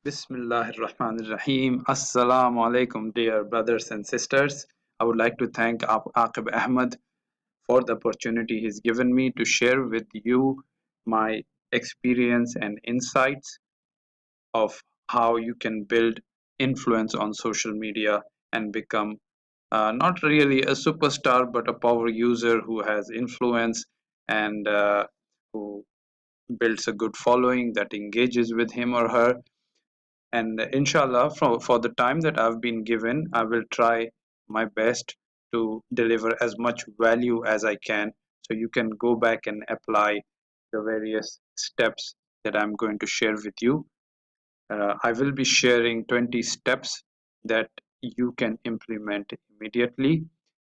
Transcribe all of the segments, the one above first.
Bismillahir Rahmanir Rahim. Assalamu alaikum, dear brothers and sisters. I would like to thank Aqib Ahmed for the opportunity he's given me to share with you my experience and insights of how you can build influence on social media and become not really a superstar but a power user who has influence and who builds a good following that engages with him or her. And inshallah, for the time that I've been given, I will try my best to deliver as much value as I can. So you can go back and apply the various steps that I'm going to share with you. I will be sharing 20 steps that you can implement immediately.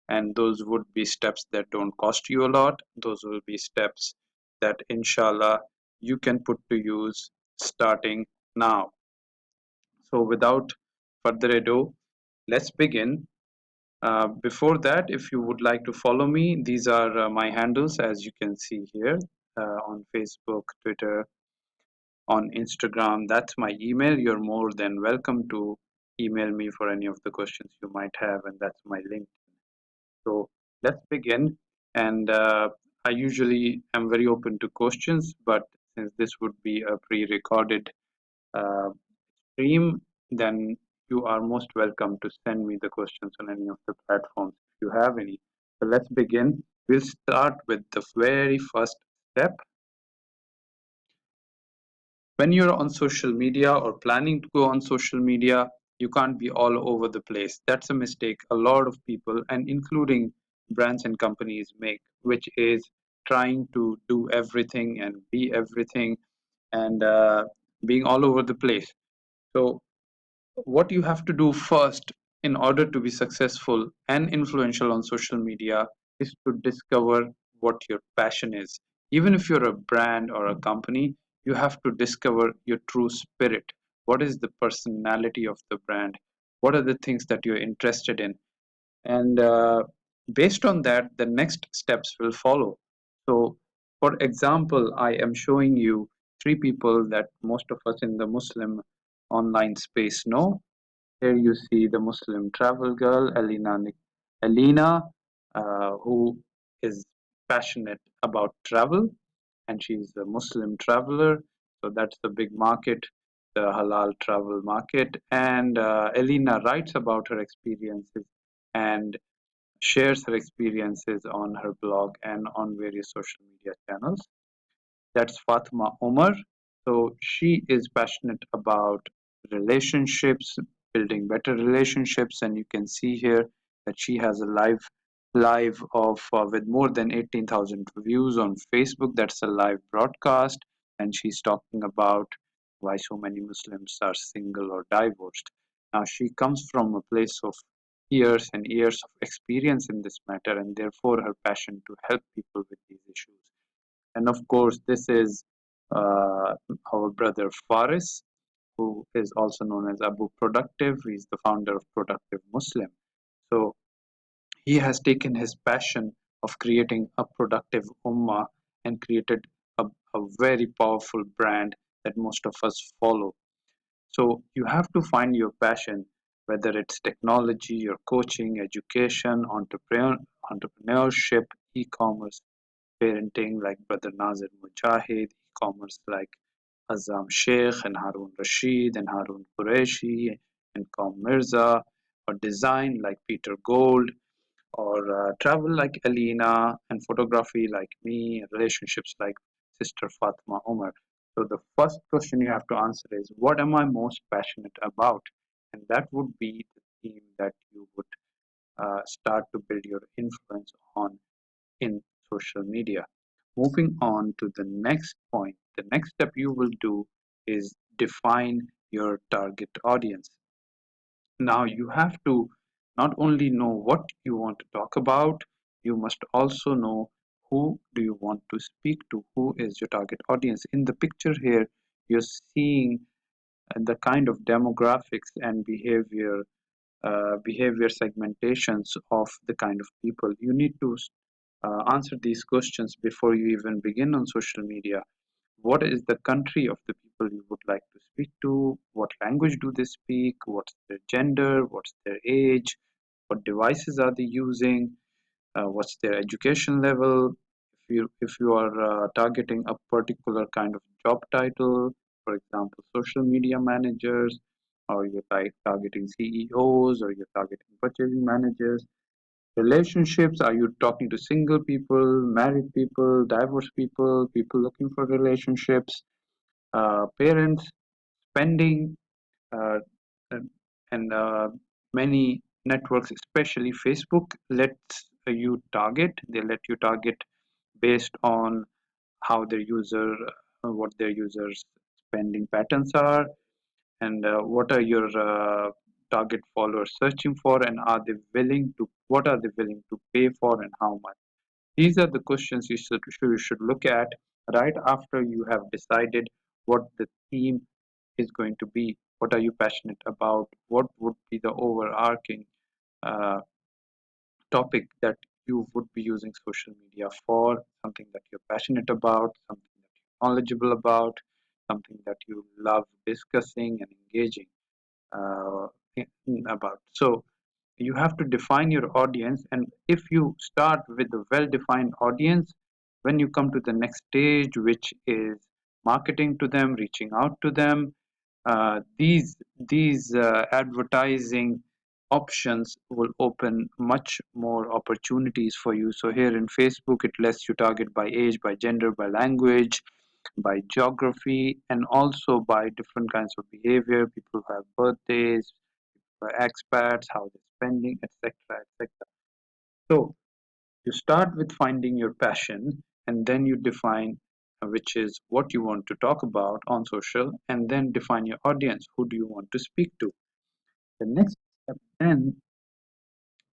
And those would be steps that don't cost you a lot. Those will be steps that, inshallah, you can put to use starting now. So without further ado, let's begin. Before that, if you would like to follow me, these are my handles as you can see here on Facebook, Twitter, on Instagram. That's my email. You're more than welcome to email me for any of the questions you might have, and that's my link. So let's begin. And I usually am very open to questions, but since this would be a pre-recorded uh, stream, then you are most welcome to send me the questions on any of the platforms if you have any. So let's begin. We'll start with the very first step. When you're on social media or planning to go on social media, you can't be all over the place. That's a mistake a lot of people, and including brands and companies, make, which is trying to do everything and be everything and being all over the place. So what you have to do first in order to be successful and influential on social media is to discover what your passion is. Even if you're a brand or a company, you have to discover your true spirit. What is the personality of the brand? What are the things that you're interested in? And based on that, the next steps will follow. So, for example, I am showing you three people that most of us in the Muslim online space know. Here you see the Muslim travel girl, Elena, who is passionate about travel, and she's a Muslim traveler. So that's the big market, the halal travel market. And Elena writes about her experiences and shares her experiences on her blog and on various social media channels. That's Fatima Omar. So she is passionate about relationships, building better relationships, and you can see here that she has a live of with more than 18,000 views on Facebook. That's a live broadcast, and she's talking about why so many Muslims are single or divorced. Now she comes from a place of years and years of experience in this matter, and therefore her passion to help people with these issues. And of course, this is our brother Faris, who is also known as Abu Productive. He's the founder of Productive Muslim. So he has taken his passion of creating a productive ummah and created a very powerful brand that most of us follow. So you have to find your passion, whether it's technology or coaching, education, entrepreneurship, e-commerce, parenting like Brother Nazir Mujahid, e-commerce like Azam Sheikh and Harun Rashid and Harun Qureshi and Qam Mirza, or design like Peter Gold, or travel like Alina, and photography like me, and relationships like Sister Fatima Omar. So the first question you have to answer is, what am I most passionate about? And that would be the theme that you would start to build your influence on in social media. Moving on to the next point, the next step you will do is define your target audience. Now you have to not only know what you want to talk about, you must also know who do you want to speak to, who is your target audience. In the picture here, you're seeing the kind of demographics and behavior segmentations of the kind of people. You need to answer these questions before you even begin on social media. What is the country of the people you would like to speak to? What language do they speak, what's their gender, what's their age, what devices are they using, what's their education level. If you are targeting a particular kind of job title, for example, social media managers, or you're targeting CEOs, or you're targeting purchasing managers. Relationships, are you talking to single people, married people, divorced people, people looking for relationships, parents, spending, uh, and, and many networks, especially Facebook, lets you target. They let you target based on how their what their users' spending patterns are, and what are your target followers searching for, and what are they willing to pay for, and how much. These are the questions you should look at right after you have decided what the theme is going to be. What are you passionate about? What would be the overarching uh, topic that you would be using social media for? Something that you're passionate about, something that you're knowledgeable about, something that you love discussing and engaging uh, about. So you have to define your audience, and if you start with a well-defined audience, when you come to the next stage, which is marketing to them, reaching out to them, these advertising options will open much more opportunities for you. So here in Facebook, it lets you target by age, by gender, by language, by geography, and also by different kinds of behavior. People who have birthdays, by expats, how they're spending, etc., etc. So you start with finding your passion, and then you define which is what you want to talk about on social, and then define your audience. Who do you want to speak to? The next step then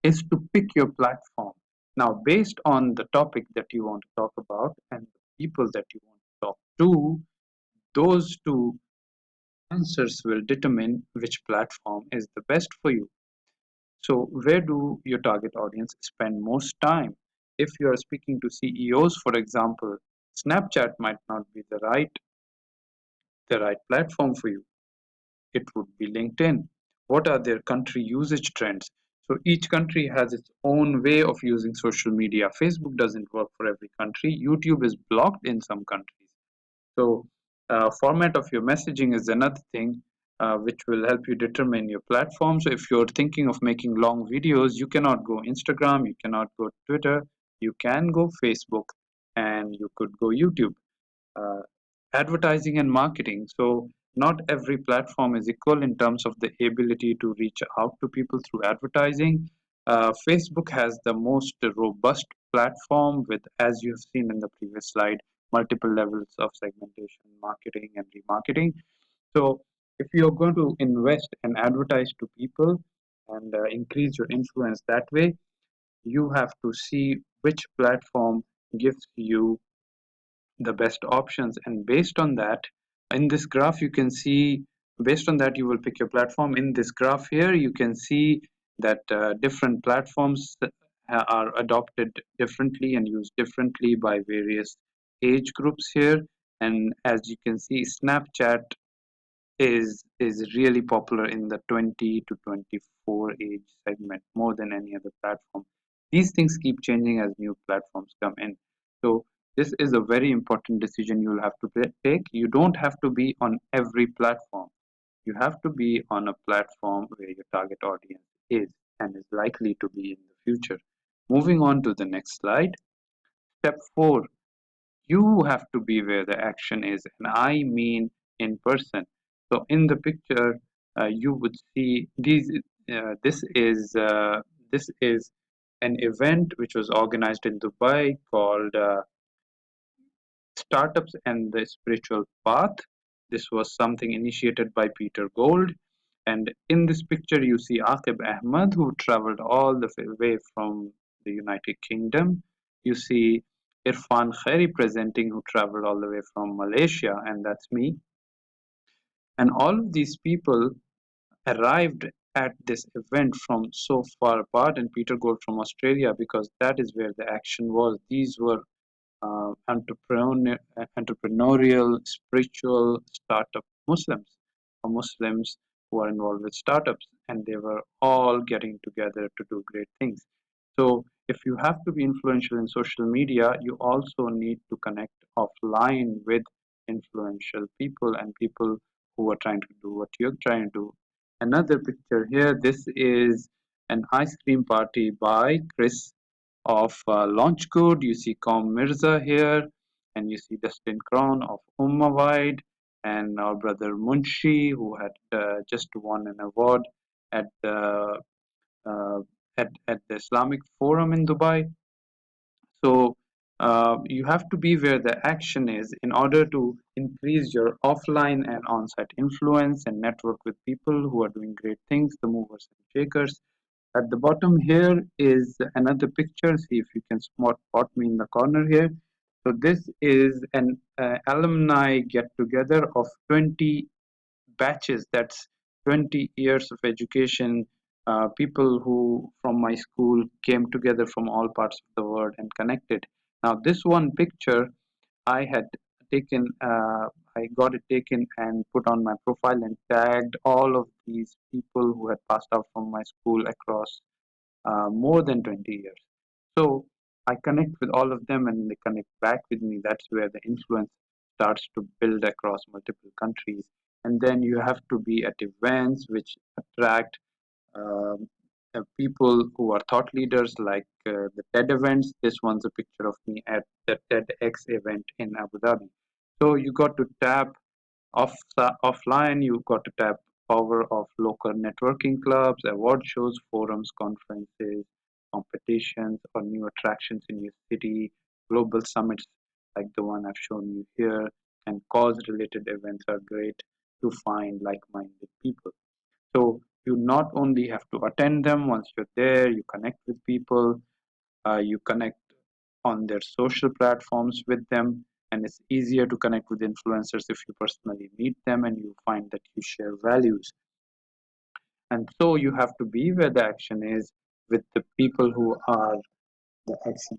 is to pick your platform. Now, based on the topic that you want to talk about and the people that you want to talk to, those two answers will determine which platform is the best for you. So where do your target audience spend most time? If you are speaking to CEOs, for example, Snapchat might not be the right platform for you. It would be LinkedIn. What are their country usage trends? So each country has its own way of using social media. Facebook doesn't work for every country. YouTube is blocked in some countries. So, format of your messaging is another thing which will help you determine your platform. So, if you're thinking of making long videos, you cannot go Instagram, you cannot go Twitter, you can go Facebook, and you could go YouTube. Uh, Advertising and marketing. So, not every platform is equal in terms of the ability to reach out to people through advertising. Facebook has the most robust platform with, as you've seen in the previous slide, multiple levels of segmentation, marketing, and remarketing. So, if you're going to invest and advertise to people and increase your influence that way, you have to see which platform gives you the best options, and based on that, in this graph you can see, based on that you will pick your platform. In this graph here you can see that different platforms are adopted differently and used differently by various age groups here. And as you can see, Snapchat is really popular in the 20 to 24 age segment more than any other platform. These things keep changing as new platforms come in. So this is a very important decision you'll have to take. You don't have to be on every platform. You have to be on a platform where your target audience is and is likely to be in the future. Moving on to the next slide. Step 4, you have to be where the action is, and I mean in person. So in the picture you would see this is an event which was organized in Dubai called Startups and the Spiritual Path. This was something initiated by Peter Gold. And in this picture, you see Aqib Ahmad, who traveled all the way from the United Kingdom. You see Irfan Khairi presenting, who traveled all the way from Malaysia, and that's me. And all of these people arrived at this event from so far apart, and Peter Gold from Australia, because that is where the action was. These were entrepreneurial, spiritual startup Muslims, or Muslims who are involved with startups, and they were all getting together to do great things. So if you have to be influential in social media, you also need to connect offline with influential people and people who are trying to do what you're trying to do. Another picture here, this is an ice cream party by Chris of Launch Code. You see Com Mirza here, and you see Dustin Crown of Ummawide, and our brother Munshi, who had just won an award at the uh, at the Islamic Forum in Dubai. So you have to be where the action is in order to increase your offline and on-site influence and network with people who are doing great things, the movers and shakers. At the bottom here is another picture. See if you can spot me in the corner here. So this is an alumni get together of 20 batches. That's 20 years of education. People who from my school came together from all parts of the world and connected. Now this one picture I had taken, I got it taken and put on my profile and tagged all of these people who had passed out from my school across more than 20 years. So I connect with all of them and they connect back with me. That's where the influence starts to build across multiple countries. And then you have to be at events which attract um, people who are thought leaders, like the TED events. This one's a picture of me at the TEDx event in Abu Dhabi. So you got to tap offline, you got to tap power of local networking clubs, award shows, forums, conferences, competitions, or new attractions in your city, global summits like the one I've shown you here, and cause-related events are great to find like-minded people. So you not only have to attend them. Once you're there, you connect with people, you connect on their social platforms with them, and it's easier to connect with influencers if you personally meet them and you find that you share values. And so you have to be where the action is with the people who are the action.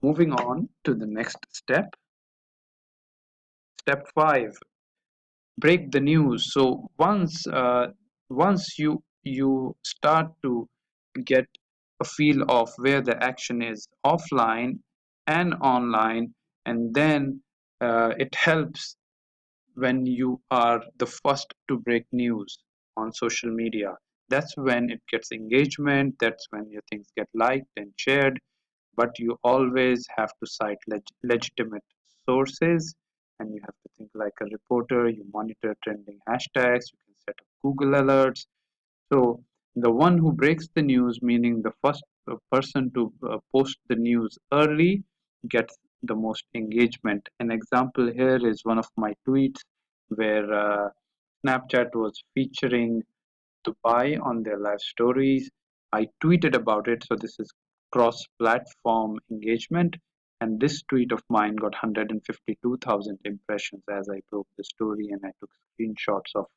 Moving on to the next step, step 5, break the news. So once you start to get a feel of where the action is offline and online, and then it helps when you are the first to break news on social media. That's when it gets engagement, that's when your things get liked and shared, but you always have to cite legitimate sources, and you have to think like a reporter. You monitor trending hashtags, you can set up Google alerts. So the one who breaks the news, meaning the first person to post the news early, gets the most engagement. An example here is one of my tweets where Snapchat was featuring Dubai on their live stories. I tweeted about it, so this is cross-platform engagement. And this tweet of mine got 152,000 impressions as I broke the story, and I took screenshots of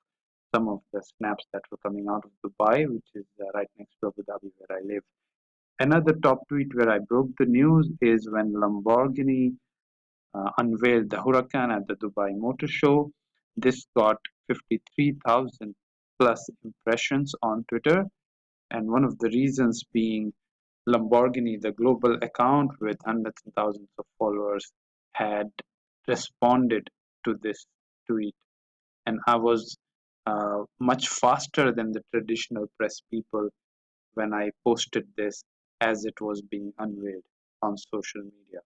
some of the snaps that were coming out of Dubai, which is right next to Abu Dhabi where I live. Another top tweet where I broke the news is when Lamborghini unveiled the Huracan at the Dubai Motor Show. This got 53,000 plus impressions on Twitter, and one of the reasons being Lamborghini, the global account with hundreds and thousands of followers, had responded to this tweet. And I was much faster than the traditional press people when I posted this as it was being unveiled on social media.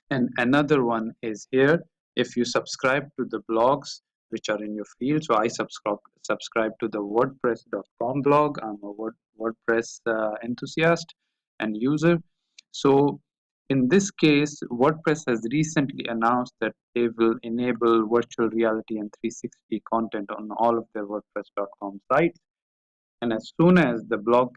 And another one is here. If you subscribe to the blogs which are in your field, so I subscribe to the WordPress.com blog. I'm a WordPress enthusiast and user. So in this case, WordPress has recently announced that they will enable virtual reality and 360 content on all of their WordPress.com sites. And as soon as the blog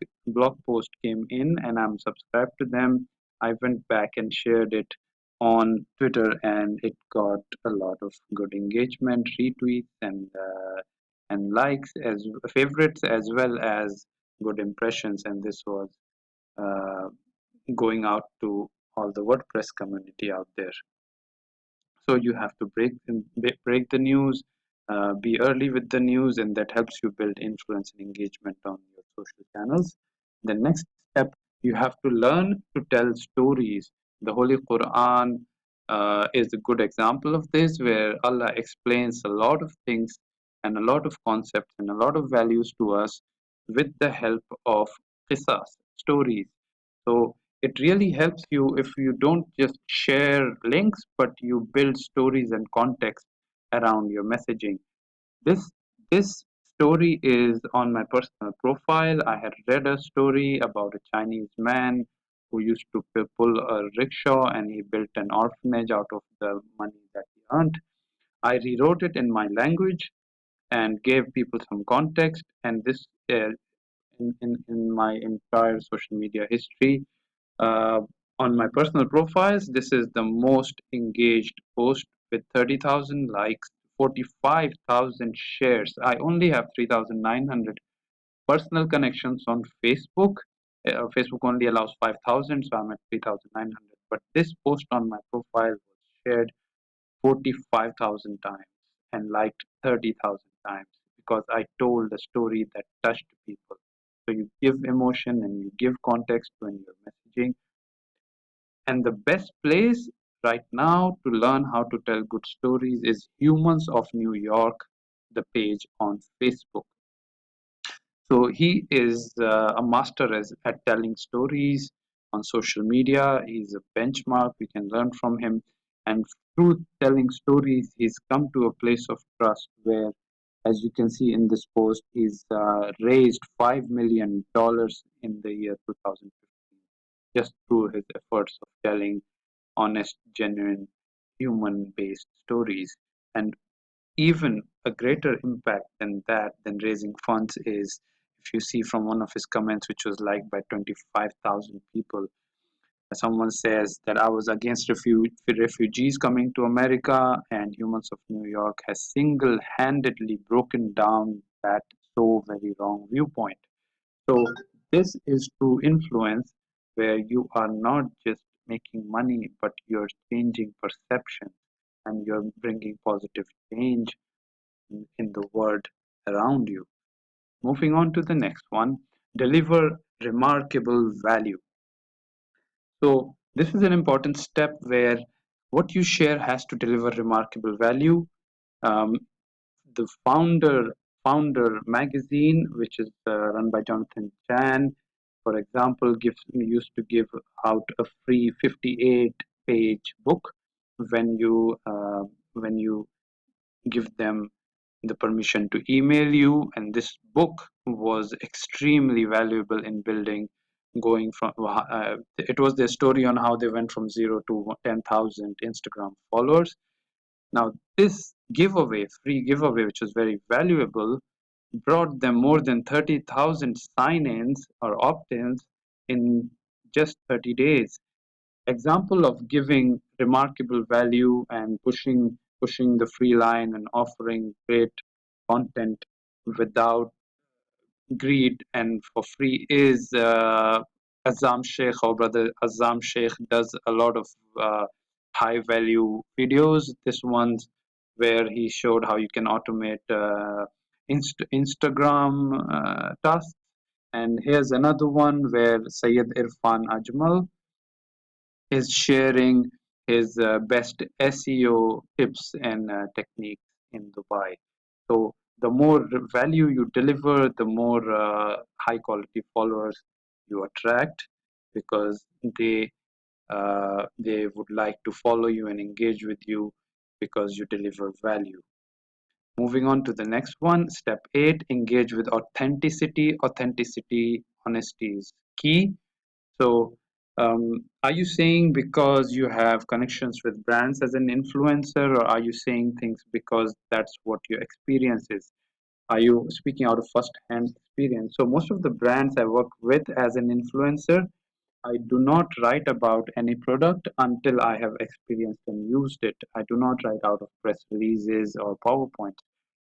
post came in and I'm subscribed to them, I went back and shared it on Twitter, and it got a lot of good engagement, retweets, and likes as favorites, as well as good impressions. And this was uh, going out to all the WordPress community out there. So you have to break the news, be early with the news, and that helps you build influence and engagement on your social channels. The next step, you have to learn to tell stories. The Holy Quran is a good example of this, where Allah explains a lot of things and a lot of concepts and a lot of values to us with the help of qisas, stories. So it really helps you if you don't just share links, but you build stories and context around your messaging. This this story is on my personal profile. I had read a story about a Chinese man who used to pull a rickshaw and he built an orphanage out of the money that he earned. I rewrote it in my language and gave people some context, and this in my entire social media history. Uh, on my personal profiles, this is the most engaged post with 30,000 likes, 45,000 shares. I only have 3,900 personal connections on Facebook. Facebook only allows 5,000, so I'm at 3,900. But this post on my profile was shared 45,000 times and liked 30,000 times because I told a story that touched people. So you give emotion and you give context when you're messaging. And the best place right now to learn how to tell good stories is Humans of New York, the page on Facebook. So he is a master at telling stories on social media. He's a benchmark. We can learn from him. And through telling stories, he's come to a place of trust where, as you can see in this post, he's raised $5 million in the year 2015 just through his efforts of telling honest, genuine, human based stories. And even a greater impact than that, than raising funds, is if you see from one of his comments, which was liked by 25,000 people. Someone says that I was against refugees coming to America, and Humans of New York has single handedly broken down that so very wrong viewpoint. So, this is true influence where you are not just making money, but you're changing perception and you're bringing positive change in the world around you. Moving on to the next one, deliver remarkable value. So, this is an important step where what you share has to deliver remarkable value. Um, the founder magazine, which is run by Jonathan Chan, for example, used to give out a free 58-page book when you give them the permission to email you. And this book was extremely valuable in building, going from it was their story on how they went from 0 to 10,000 Instagram followers. Now, this free giveaway, which was very valuable, brought them more than 30,000 sign-ins or opt-ins in just 30 days. Example of giving remarkable value and pushing the free line and offering great content without greed and for free is Azam Sheikh. Our brother Azam Sheikh does a lot of high value videos. This one's where he showed how you can automate Instagram tasks. And here's another one where Syed Irfan Ajmal is sharing his best SEO tips and techniques in Dubai. So the more value you deliver, the more high quality followers you attract because they would like to follow you and engage with you because you deliver value. Moving on to the next one, step 8, engage with authenticity. Authenticity, honesty is key. So, are you saying because you have connections with brands as an influencer, or are you saying things because that's what your experience is? Are you speaking out of first-hand experience? So, most of the brands I work with as an influencer, I do not write about any product until I have experienced and used it. I do not write out of press releases or PowerPoint.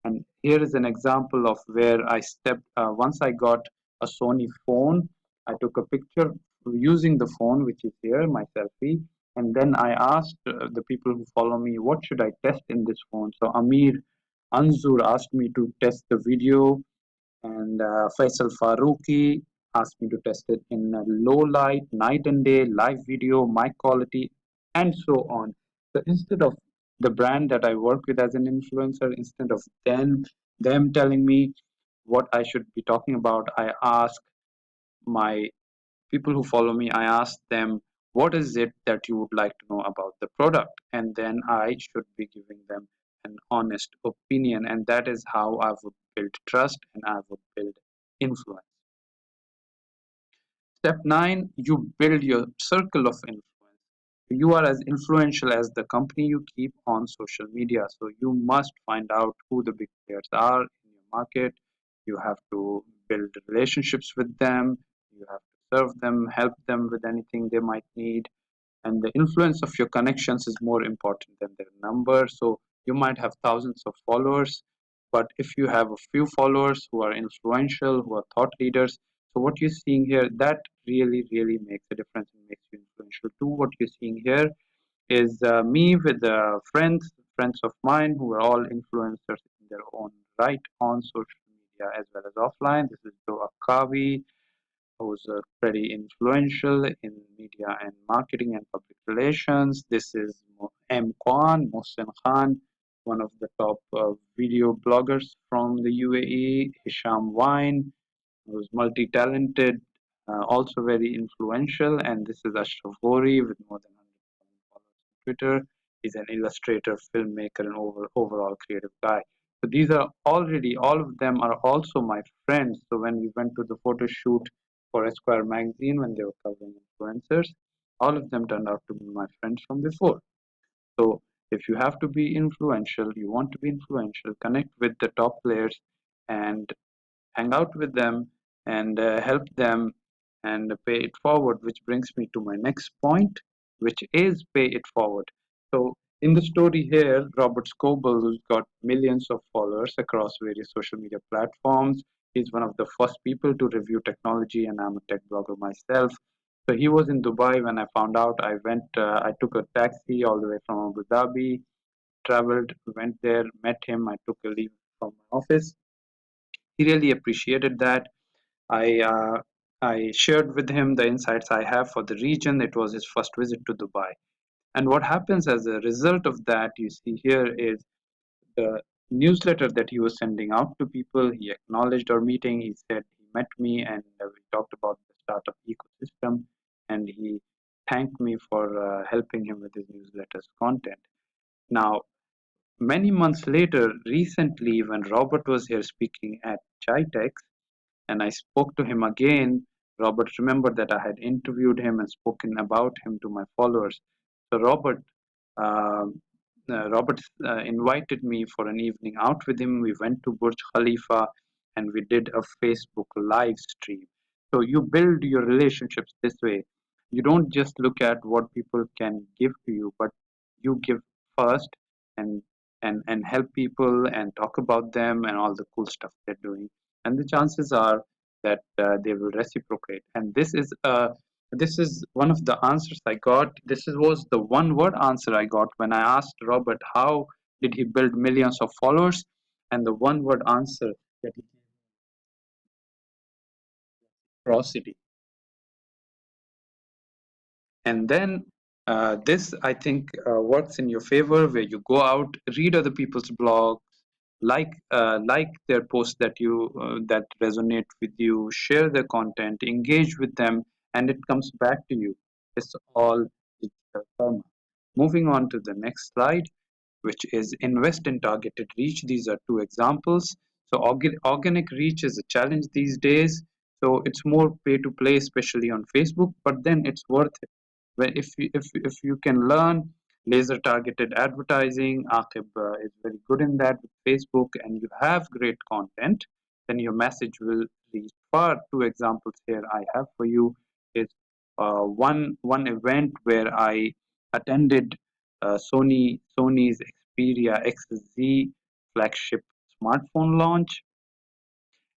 And here is an example of where I stepped, once I got a Sony phone, I took a picture using the phone, which is here, my selfie, And then I asked the people who follow me, what should I test in this phone? So Amir Anzur asked me to test the video, and Faisal Farooqi asked me to test it in low light, night and day, live video, mic quality, and so on. So instead of the brand that I work with as an influencer, instead of them telling me what I should be talking about, I ask my people who follow me, I ask them, what is it that you would like to know about the product? And then I should be giving them an honest opinion. And that is how I would build trust and I would build influence. Step 9, you build your circle of influence. You are as influential as the company you keep on social media. So you must find out who the big players are in your market. You have to build relationships with them. You have to serve them, help them with anything they might need. And the influence of your connections is more important than their number. So you might have thousands of followers, but if you have a few followers who are influential, who are thought leaders, so what you're seeing here, that really makes a difference and makes you influential too. What you're seeing here is me with friends of mine who are all influencers in their own right on social media as well as offline. This is Joe Akavi, who's pretty influential in media and marketing and public relations. This is M. Khan, Mohsen Khan, one of the top video bloggers from the UAE. Hisham Wine, who's multi-talented, also very influential. And this is Ashraf Ghori with more than 100,000 followers on Twitter. He's an illustrator, filmmaker, and overall creative guy. So these are already, all of them are also my friends. So when we went to the photo shoot for Esquire magazine, when they were covering influencers, all of them turned out to be my friends from before. So if you have to be influential, you want to be influential, connect with the top players and hang out with them and help them and pay it forward, which brings me to my next point, which is pay it forward. So in the story here, Robert Scoble, who's got millions of followers across various social media platforms, he's one of the first people to review technology, and I'm a tech blogger myself. So he was in Dubai when I found out. I took a taxi all the way from Abu Dhabi, traveled, went there, met him. I took a leave from my office. He really appreciated that. I uh, I shared with him the insights I have for the region. It was his first visit to Dubai. And what happens as a result of that, you see here, is the newsletter that he was sending out to people. He acknowledged our meeting. He said he met me and we talked about the startup ecosystem. And he thanked me for helping him with his newsletter's content. Now, many months later, recently, when Robert was here speaking at Chitex, and I spoke to him again. Robert remembered that I had interviewed him and spoken about him to my followers. So um Robert invited me for an evening out with him. We went to Burj Khalifa and we did a Facebook live stream. So you build your relationships this way. You don't just look at what people can give to you, but you give first and and help people and talk about them and all the cool stuff they're doing. And the chances are that they will reciprocate. And this is one of the answers I got. Was the one word answer I got when I asked Robert how did he build millions of followers, and the one word answer that he gave, reciprocity. And then this, I think, works in your favor, where you go out, read other people's blogs, like their posts that resonate with you, share their content, engage with them, and it comes back to you. It's all digital karma. Moving on to the next slide, which is invest in targeted reach. These are two examples. So organic reach is a challenge these days. So it's more pay to play, especially on Facebook, but then it's worth it. Where if you can learn laser targeted advertising, Aqib is very good in that with Facebook, and you have great content, then your message will reach far. Two examples here I have for you is one event where I attended Sony's Xperia XZ flagship smartphone launch,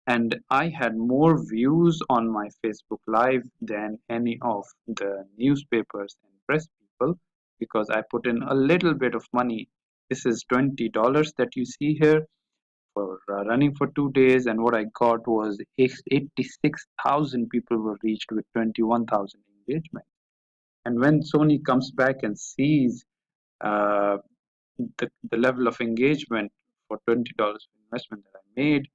and I had more views on my Facebook Live than any of the newspapers and press people because I put in a little bit of money. This is $20 that you see here for running for 2 days, and what I got was 86,000 people were reached with 21,000 engagement. And when Sony comes back and sees uh, the level of engagement for $20 investment that I made,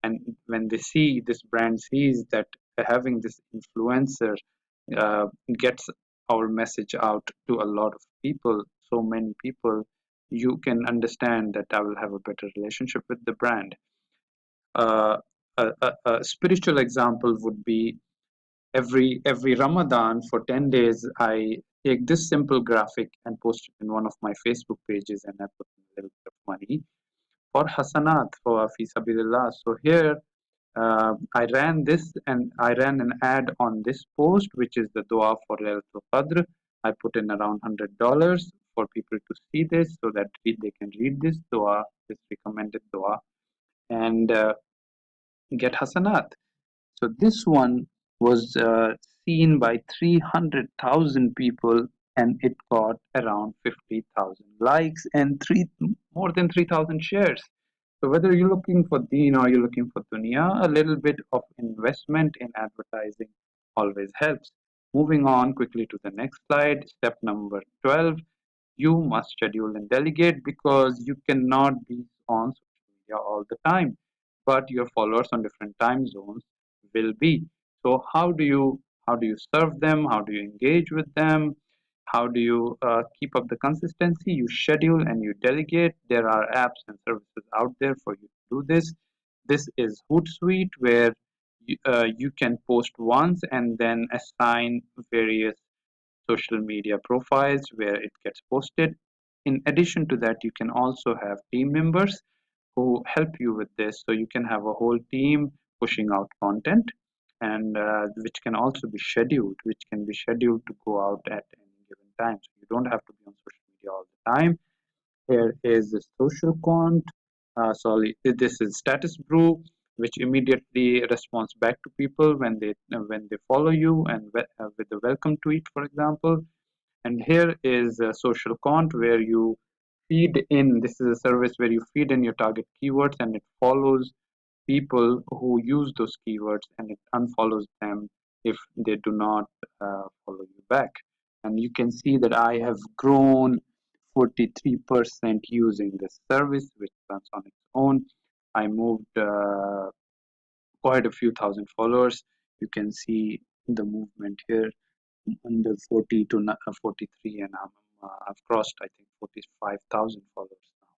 and when they see this brand sees that having this influencer uh, gets our message out to a lot of people, so many people, you can understand that I will have a better relationship with the brand. Uh, a spiritual example would be every Ramadan for 10 days, I take this simple graphic and post it in one of my Facebook pages, and I put in a little bit of money for Hasanat, for Fi Sabilillah. So here I ran this and I ran an ad on this post, which is the dua for Laylatul Qadr. I put in around $100 for people to see this so that they can read this dua, this recommended dua, and get Hasanat. So this one was seen by 300,000 people, and it got around 50,000 likes and more than 3,000 shares. So whether you're looking for deen or you're looking for dunya, a little bit of investment in advertising always helps. Moving on quickly to the next slide, step number 12, you must schedule and delegate because you cannot be on social media all the time, but your followers on different time zones will be. So how do you serve them? How do you engage with them? How do you keep up the consistency? You schedule and you delegate. There are apps and services out there for you to do this. This is Hootsuite, where you can post once and then assign various social media profiles where it gets posted. In addition to that, you can also have team members who help you with this. So you can have a whole team pushing out content, and which can also be scheduled, which can be scheduled to go out at any given time. So you don't have to be on social media all the time. Here is the social quant. Sorry, this is status brew, which immediately responds back to people when they follow you and with the welcome tweet, for example. And here is a social quant where you feed in. This is a service where you feed in your target keywords, and it follows people who use those keywords, and it unfollows them if they do not follow you back. And you can see that I have grown 43% using this service, which runs on its own. I moved quite a few thousand followers. You can see the movement here under 40 to 43, and I've crossed, I think, 45,000 followers now.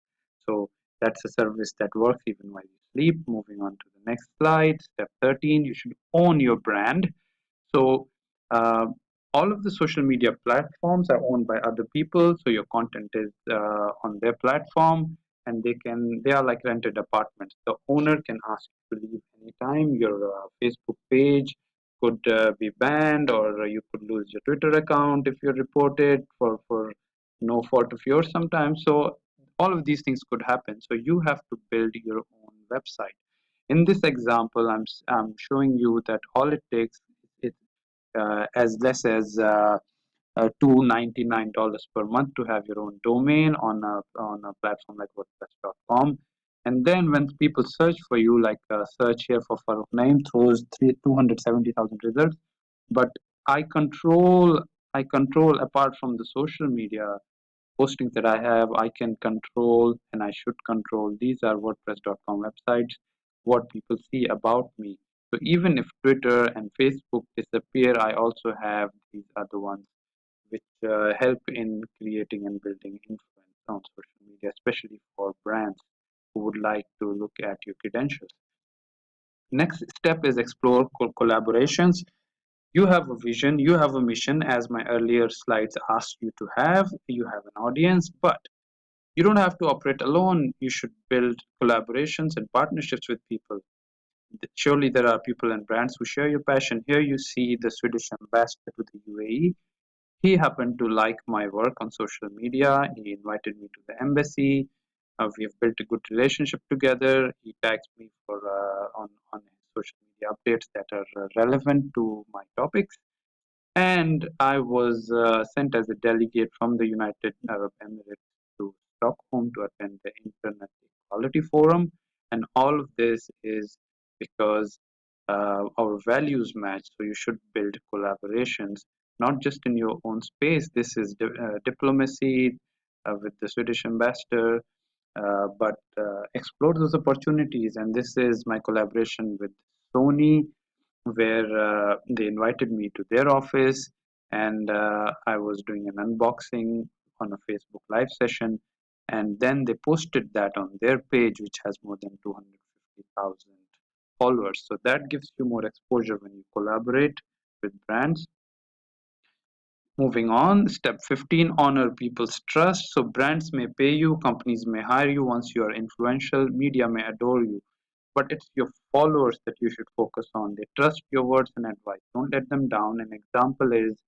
So that's a service that works even while you sleep. Moving on to the next slide, step 13, you should own your brand. So uh, all of the social media platforms are owned by other people. So your content is on their platform, and they are like rented apartments. The owner can ask you to leave anytime. Your Facebook page could be banned, or you could lose your Twitter account if you're reported for no fault of yours sometimes. So all of these things could happen. So you have to build your own website. In this example, I'm showing you that all it takes is as less as $299 per month to have your own domain on a platform like WordPress.com. And then when people search for you, like search here for Farrukh Naeem, throws 270,000 results. But I control I control, apart from the social media postings that I have, I can control, and I should control. These are WordPress.com websites, what people see about me. So even if Twitter and Facebook disappear, I also have these other ones which help in creating and building influence on social media, especially for brands who would like to look at your credentials. Next step is explore collaborations. You have a vision, you have a mission, as my earlier slides asked you to have. You have an audience, but you don't have to operate alone. You should build collaborations and partnerships with people. Surely there are people and brands who share your passion. Here you see the Swedish ambassador to the UAE. He happened to like my work on social media. He invited me to the embassy. We have built a good relationship together. He tags me for on his social media updates that are relevant to my topics. And I was sent as a delegate from the United Arab Emirates to Stockholm to attend the Internet Equality Forum. And all of this is because our values match. So you should build collaborations, not just in your own space. This is diplomacy with the Swedish ambassador, but explore those opportunities. And this is my collaboration with Sony, where they invited me to their office, and I was doing an unboxing on a Facebook Live session, and then they posted that on their page, which has more than 250,000 followers. So that gives you more exposure when you collaborate with brands. Moving on, step 15, honor people's trust. So brands may pay you, companies may hire you once you are influential, media may adore you, but it's your followers that you should focus on. They trust your words and advice. Don't let them down. An example is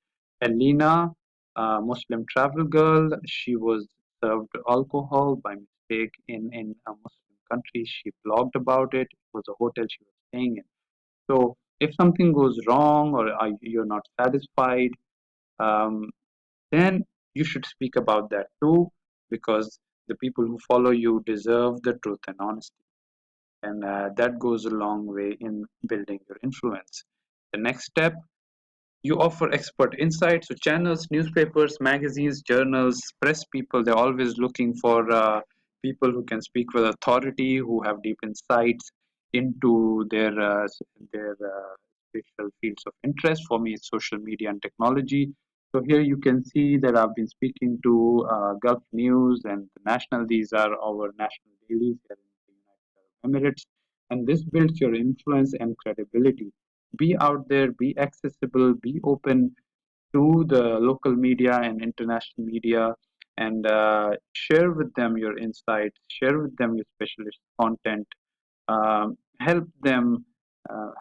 Elena, a Muslim travel girl. She was served alcohol by mistake in a Muslim country. She blogged about it. It was a hotel she was staying in. So if something goes wrong or you're not satisfied, um, then you should speak about that too, because the people who follow you deserve the truth and honesty, and that goes a long way in building your influence. The next step, you offer expert insights. So channels, newspapers, magazines, journals, press people, they're always looking for people who can speak with authority, who have deep insights into their special fields of interest. For me, it's social media and technology. So here you can see that I've been speaking to Gulf News and the National. These are our national dailies here in the United Arab Emirates, and this builds your influence and credibility. Be out there, be accessible, be open to the local media and international media, and share with them your insights, share with them your specialist content, help them,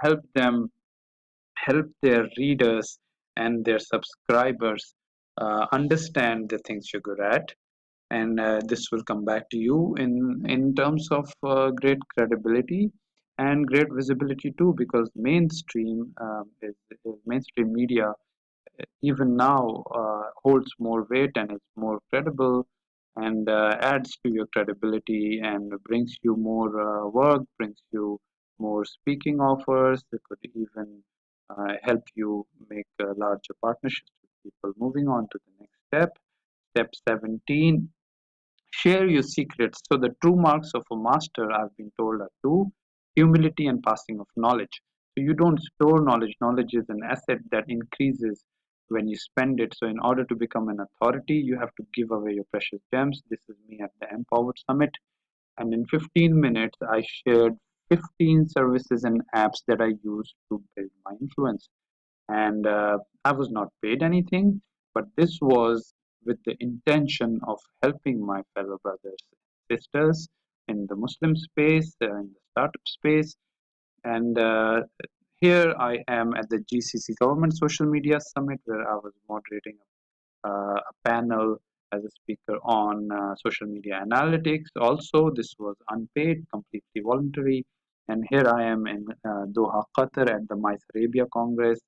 help them, help their readers and their subscribers understand the things you're good at, and this will come back to you in terms of great credibility and great visibility too, because mainstream media even now holds more weight and is more credible, and adds to your credibility and brings you more work, brings you more speaking offers. It could even help you make larger partnerships with people. Moving on to the next step, step 17, share your secrets. So the true marks of a master, I've been told, are two: humility and passing of knowledge. So you don't store knowledge. Knowledge is an asset that increases when you spend it. So in order to become an authority, you have to give away your precious gems. This is me at the Empowered Summit. And in 15 minutes, I shared 15 services and apps that I use to build my influence, and I was not paid anything, but this was with the intention of helping my fellow brothers and sisters in the Muslim space, in the startup space, and here I am at the GCC Government Social Media Summit, where I was moderating a panel as a speaker on social media analytics. Also, this was unpaid, completely voluntary. And here I am in Doha, Qatar at the MICE Arabia Congress,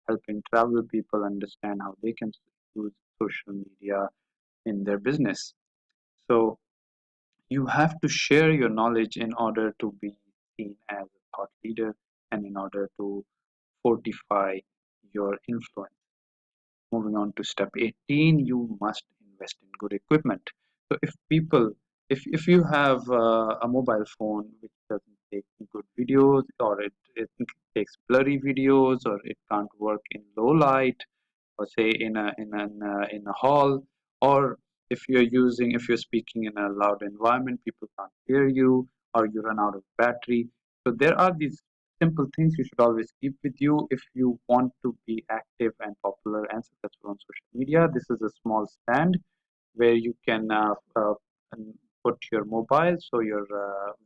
helping travel people understand how they can use social media in their business. So you have to share your knowledge in order to be seen as a thought leader and in order to fortify your influence. Moving on to step 18, you must invest in good equipment. So if you have a mobile phone which doesn't take good videos, or it takes blurry videos, or it can't work in low light, or say in a hall, or if you're speaking in a loud environment, people can't hear you, or you run out of battery. So there are these simple things you should always keep with you if you want to be active and popular and successful on social media. This is a small stand where you can put your mobile so your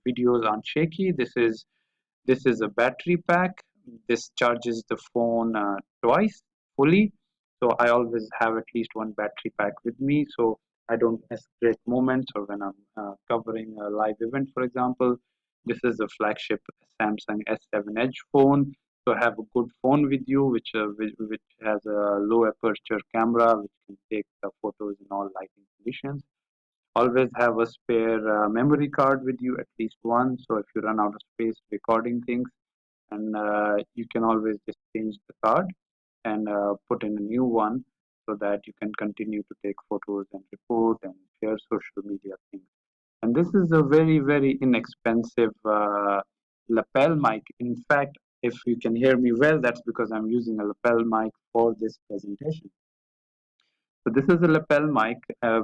videos aren't shaky. This is a battery pack. This charges the phone twice fully. So I always have at least one battery pack with me, so I don't miss great moments or when I'm covering a live event, for example. This is a flagship Samsung S7 Edge phone. also have a good phone with you, which has a low aperture camera, which can take the photos in all lighting conditions. Always have a spare memory card with you, at least one. So if you run out of space recording things, and you can always just change the card and put in a new one so that you can continue to take photos and report and share social media things. And this is a very, very inexpensive lapel mic. In fact, if you can hear me well, that's because I'm using a lapel mic for this presentation. So this is a lapel mic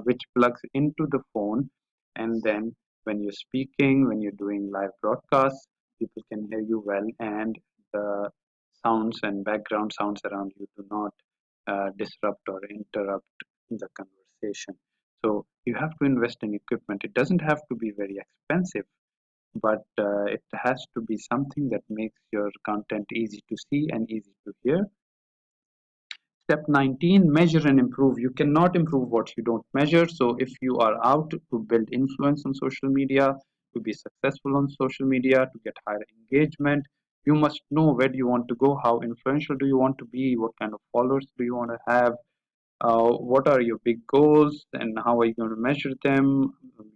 which plugs into the phone, and then when you're speaking, when you're doing live broadcasts, people can hear you well, and the sounds and background sounds around you do not disrupt or interrupt the conversation. So you have to invest in equipment. It doesn't have to be very expensive, but it has to be something that makes your content easy to see and easy to hear. Step 19, measure and improve. You cannot improve what you don't measure. So if you are out to build influence on social media, to be successful on social media, to get higher engagement, you must know where do you want to go, how influential do you want to be, what kind of followers do you want to have, what are your big goals, and how are you going to measure them.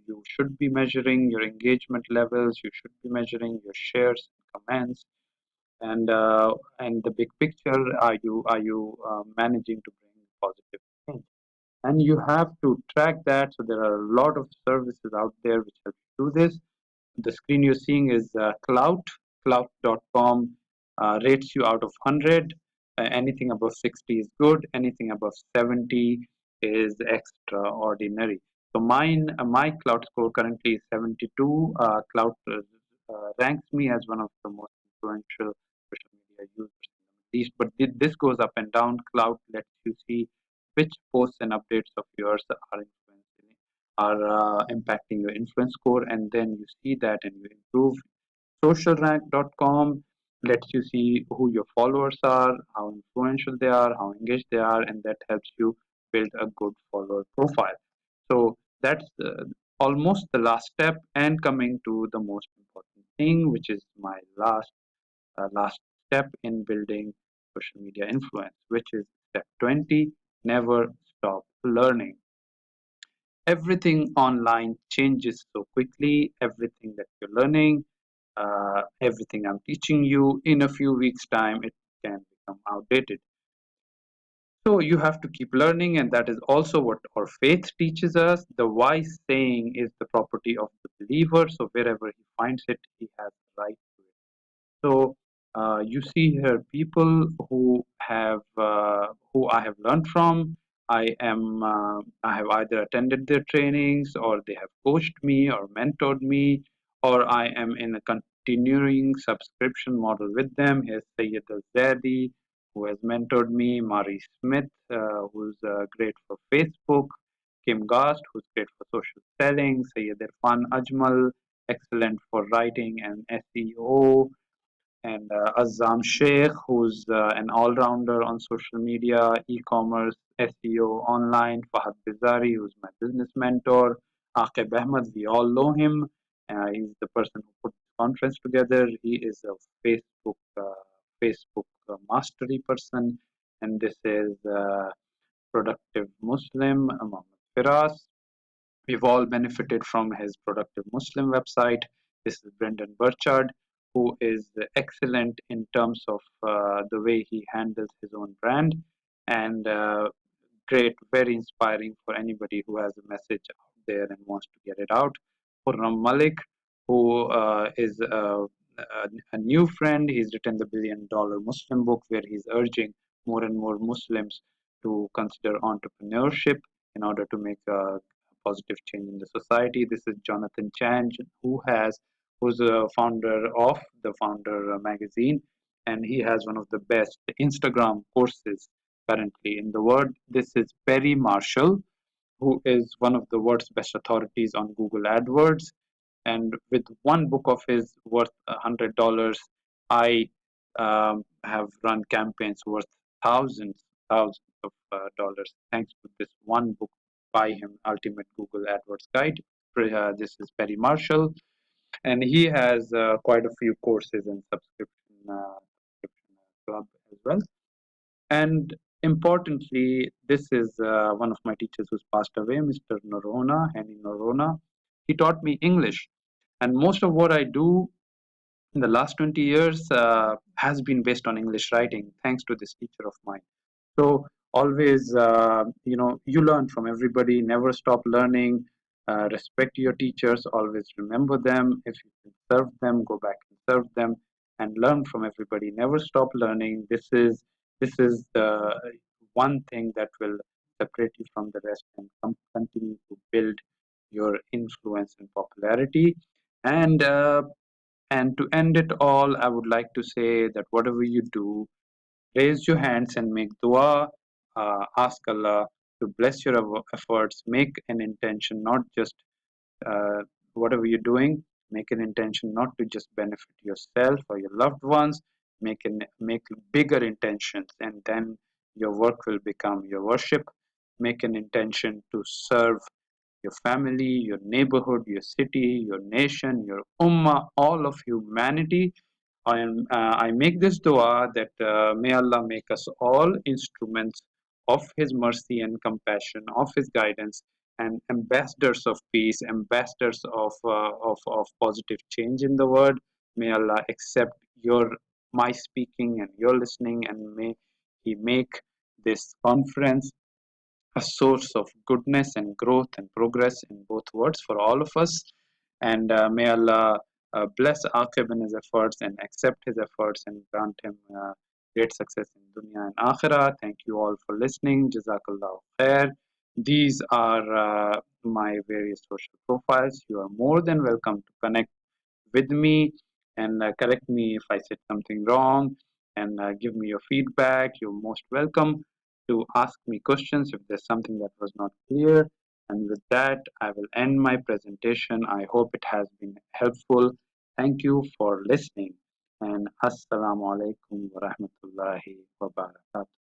You should be measuring your engagement levels, you should be measuring your shares, comments, and the big picture. Are you managing to bring positive change? And you have to track that. So there are a lot of services out there which help you do this. The screen you're seeing is clout.com rates you out of 100. Anything above 60 is good, anything above 70 is extraordinary. So my clout score currently is 72. Clout ranks me as one of the most influential social media users in the Middle East. But this goes up and down. Cloud lets you see which posts and updates of yours are influencing, are impacting your influence score, and then you see that and you improve. Socialrank.com lets you see who your followers are, how influential they are, how engaged they are, and that helps you build a good follower profile. So that's almost the last step, and coming to the most important thing, which is my last step in building social media influence, which is step 20, never stop learning. Everything online changes so quickly. Everything that you're learning, everything I'm teaching you, in a few weeks' time, it can become outdated. So you have to keep learning, and that is also what our faith teaches us. The wise saying is the property of the believer. So wherever he finds it, he has the right to it. So you see here people who I have learned from. I have either attended their trainings, or they have coached me or mentored me, or I am in a continuing subscription model with them. Here's Sayyid Al-Zadi, who has mentored me, Mari Smith, who's great for Facebook, Kim Gast, who's great for social selling, Sayyid Irfan Ajmal, excellent for writing and SEO, and Azam Sheikh, who's an all-rounder on social media, e-commerce, SEO, online. Fahad Bizari, who's my business mentor. Aqib Ahmed, we all know him. He's the person who put the conference together. He is a Facebook mastery person, and this is Productive Muslim, Mohammed Firas. We've all benefited from his Productive Muslim website. This is Brendan Burchard, who is excellent in terms of the way he handles his own brand, and great, very inspiring for anybody who has a message out there and wants to get it out. Khurram Malik, who is a new friend. He's written the $1 Billion Muslim book, where he's urging more and more Muslims to consider entrepreneurship in order to make a positive change in the society. This is Jonathan Chan, who's a founder of the Founder magazine, and he has one of the best Instagram courses currently in the world. This is Perry Marshall, who is one of the world's best authorities on Google AdWords. And with one book of his worth $100, I have run campaigns worth thousands of dollars thanks to this one book by him, Ultimate Google AdWords Guide. This is Perry Marshall, and he has quite a few courses and subscription club as well. And importantly, this is one of my teachers who's passed away, Mr. Norona, Henry Norona. He taught me English. And most of what I do in the last 20 years has been based on English writing, thanks to this teacher of mine. So always, you learn from everybody, never stop learning, respect your teachers, always remember them. If you can serve them, go back and serve them and learn from everybody. Never stop learning. This is the one thing that will separate you from the rest and continue to build your influence and popularity. And and to end it all, I would like to say that whatever you do, raise your hands and make dua. Ask Allah to bless your efforts. Make an intention, not just uh, whatever you're doing. Make an intention not to just benefit yourself or your loved ones. Make bigger intentions, and then your work will become your worship. Make an intention to serve your family, your neighborhood, your city, your nation, your ummah, all of humanity. I make this dua that may Allah make us all instruments of His mercy and compassion, of His guidance, and ambassadors of peace, ambassadors of positive change in the world. May Allah accept my speaking and your listening, and may He make this conference a source of goodness and growth and progress in both worlds for all of us. And may Allah bless Aqib in his efforts and accept his efforts and grant him great success in dunya and akhirah. Thank you all for listening. Jazakallah khair. These are my various social profiles. You are more than welcome to connect with me and correct me if I said something wrong and give me your feedback. You're most welcome to ask me questions if there's something that was not clear. And with that, I will end my presentation. I hope it has been helpful. Thank you for listening. And Assalamu alaikum wa rahmatullahi wa barakatuh.